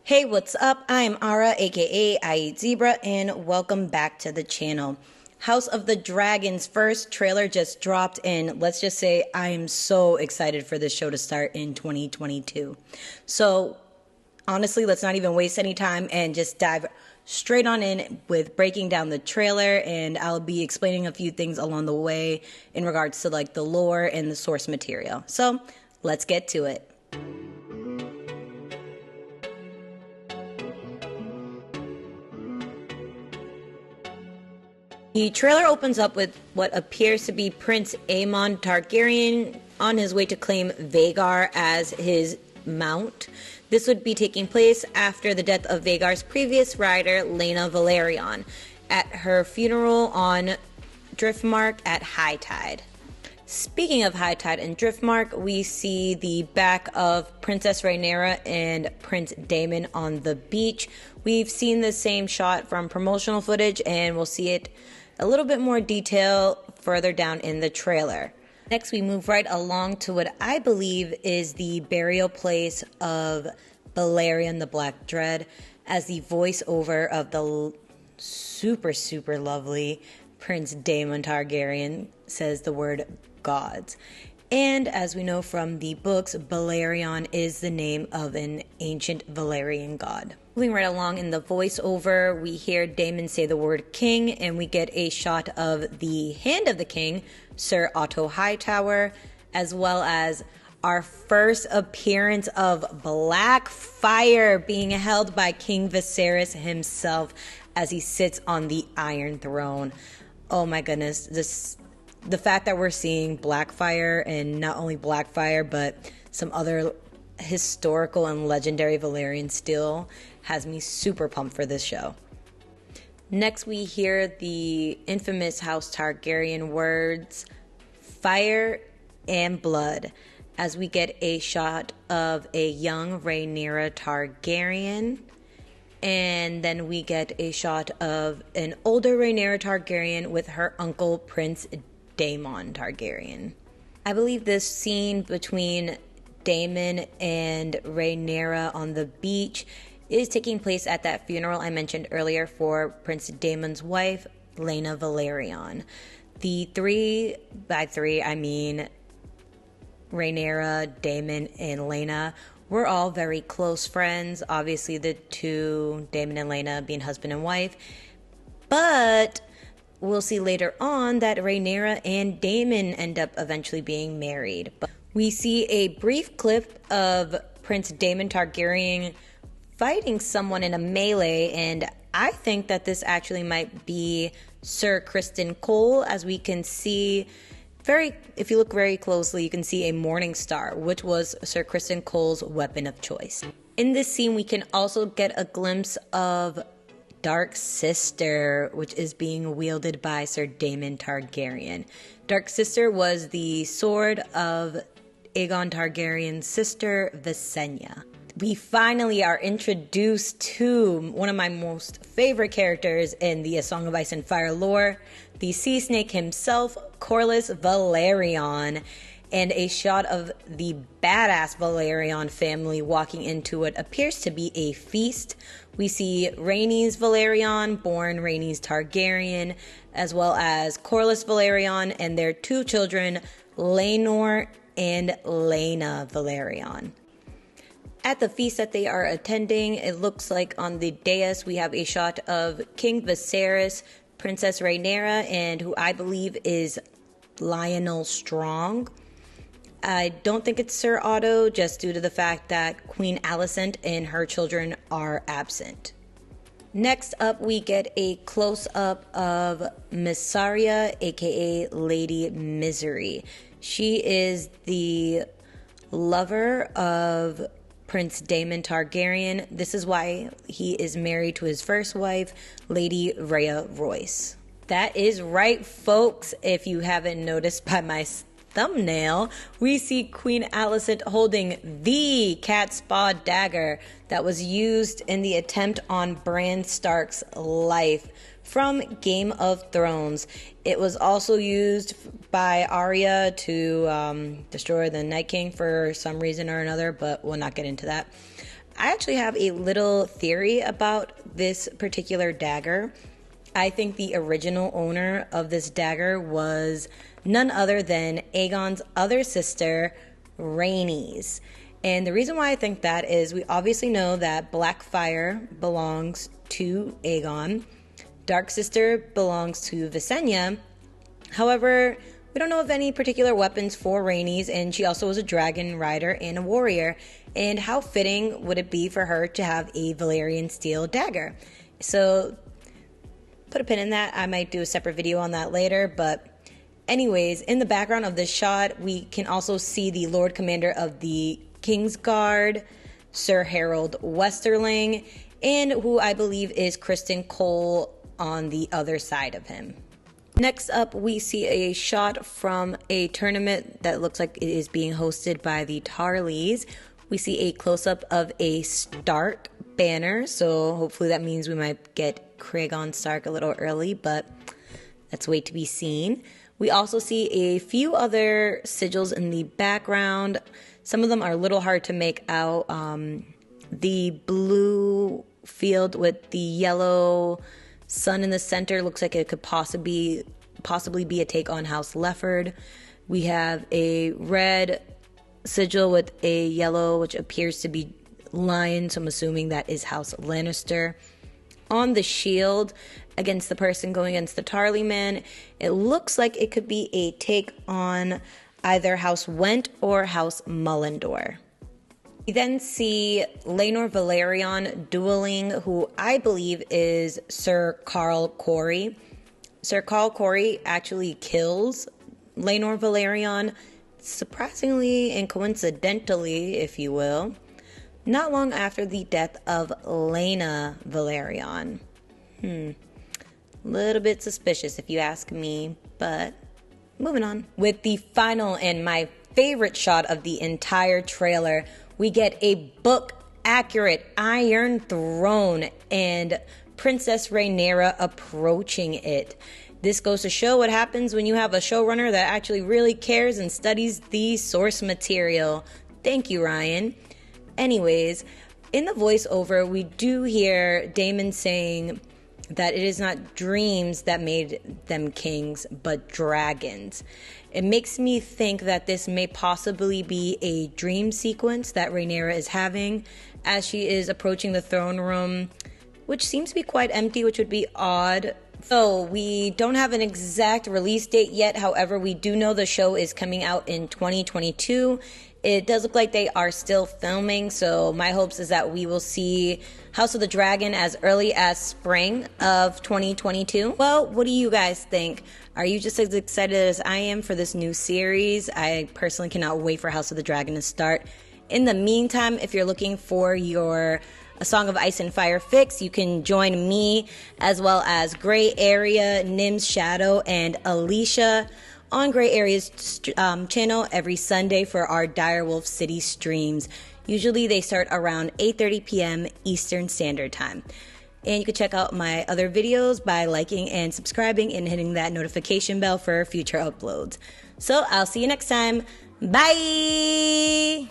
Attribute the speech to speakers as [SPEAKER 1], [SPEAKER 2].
[SPEAKER 1] Hey, what's up? I'm Ara, aka I Eat Zebra, and welcome back to the channel. House of the Dragon's first trailer just dropped, and let's just say I am so excited for this show to start in 2022. So, honestly, let's not even waste any time and just dive straight on in with breaking down the trailer, and I'll be explaining a few things along the way in regards to like the lore and the source material. So, let's get to it. The trailer opens up with what appears to be Prince Aemon Targaryen on his way to claim Vhagar as his mount. This would be taking place after the death of Vhagar's previous rider, Laena Velaryon, at her funeral on Driftmark at high tide. Speaking of high tide and Driftmark, we see the back of Princess Rhaenyra and Prince Daemon on the beach. We've seen the same shot from promotional footage, and we'll see it a little bit more detail further down in the trailer. Next, we move right along to what I believe is the burial place of Valyrian the Black Dread, as the voiceover of the super lovely Prince Daemon Targaryen says the word gods. And as we know from the books, Valyrian is the name of an ancient Valyrian god. Moving right along in the voiceover, we hear Daemon say the word king, and we get a shot of the hand of the king, Sir Otto Hightower, as well as our first appearance of black fire being held by King Viserys himself as he sits on the Iron Throne. Oh my goodness, the fact that we're seeing black fire, and not only black fire, but some other historical and legendary Valyrian steel, has me super pumped for this show. Next, we hear the infamous House Targaryen words, fire and blood, as we get a shot of a young Rhaenyra Targaryen, and then we get a shot of an older Rhaenyra Targaryen with her uncle, Prince Daemon Targaryen. I believe this scene between Daemon and Rhaenyra on the beach is taking place at that funeral I mentioned earlier for Prince Daemon's wife, Laena Velaryon. The three, by three I mean Rhaenyra, Daemon, and Laena, were all very close friends. Obviously the two, Daemon and Laena, being husband and wife. But we'll see later on that Rhaenyra and Daemon end up eventually being married. But we see a brief clip of Prince Daemon Targaryen fighting someone in a melee, and I think that this actually might be Sir Criston Cole, as we can see if you look very closely, you can see a morning star, which was Sir Criston Cole's weapon of choice. In this scene, we can also get a glimpse of Dark Sister, which is being wielded by Sir Daemon Targaryen. Dark Sister was the sword of Aegon Targaryen's sister, Visenya. We finally are introduced to one of my most favorite characters in the A Song of Ice and Fire lore, the sea snake himself, Corlys Velaryon, and a shot of the badass Velaryon family walking into what appears to be a feast. We see Rhaenys Velaryon, born Rhaenys Targaryen, as well as Corlys Velaryon and their two children, Laenor and Laena Velaryon. At the feast that they are attending, it looks like on the dais we have a shot of King Viserys, Princess Rhaenyra, and who I believe is Lionel Strong. I don't think it's Sir Otto, just due to the fact that Queen Alicent and her children are absent. Next up, we get a close-up of Mysaria, aka Lady Misery. She is the lover of Prince Daemon Targaryen. This is why he is married to his first wife, Lady Rhea Royce. That is right, folks. If you haven't noticed by my thumbnail, we see Queen Alicent holding the cat's paw dagger that was used in the attempt on Bran Stark's life from Game of Thrones. It was also used by Arya to destroy the Night King for some reason or another, but we'll not get into that. I actually have a little theory about this particular dagger. I think the original owner of this dagger was none other than Aegon's other sister, Rhaenys. And the reason why I think that is we obviously know that Black Fire belongs to Aegon. Dark Sister belongs to Visenya. However, we don't know of any particular weapons for Rhaenys, and she also was a dragon rider and a warrior. And how fitting would it be for her to have a Valyrian steel dagger? So, put a pin in that. I might do a separate video on that later, but anyways, in the background of this shot, we can also see the Lord Commander of the Kingsguard, Sir Harold Westerling, and who I believe is Kristen Cole on the other side of him. Next up, we see a shot from a tournament that looks like it is being hosted by the Tarleys. We see a close-up of a Stark banner, so hopefully that means we might get Cregan Stark a little early, but that's wait to be seen. We also see a few other sigils in the background. Some of them are a little hard to make out. The blue field with the yellow sun in the center looks like it could possibly be a take on House Lefford. We have a red sigil with a yellow, which appears to be lion, so I'm assuming that is House Lannister. On the shield against the person going against the Tarly man, it looks like it could be a take on either House Went or House Mullendor. We then see Laenor Velaryon dueling who I believe is Sir Carl Corey. Sir Carl Corey actually kills Laenor Velaryon, surprisingly and coincidentally, if you will, not long after the death of Laena Velaryon. Little bit suspicious if you ask me, but moving on. With the final and my favorite shot of the entire trailer, we get a book-accurate Iron Throne and Princess Rhaenyra approaching it. This goes to show what happens when you have a showrunner that actually really cares and studies the source material. Thank you, Ryan. Anyways, in the voiceover, we do hear Daemon saying that it is not dreams that made them kings, but dragons. It makes me think that this may possibly be a dream sequence that Rhaenyra is having as she is approaching the throne room, which seems to be quite empty, which would be odd. So we don't have an exact release date yet. However, we do know the show is coming out in 2022. It does look like they are still filming, so my hopes is that we will see House of the Dragon as early as spring of 2022. Well, what do you guys think? Are you just as excited as I am for this new series? I personally cannot wait for House of the Dragon to start. In the meantime, if you're looking for your A Song of Ice and Fire fix, you can join me as well as Gray Area, Nim's Shadow, and Alicia on Gray Area's channel every Sunday for our Direwolf City streams. Usually they start around 8:30 p.m. Eastern Standard Time. And you can check out my other videos by liking and subscribing and hitting that notification bell for future uploads. So I'll see you next time. Bye!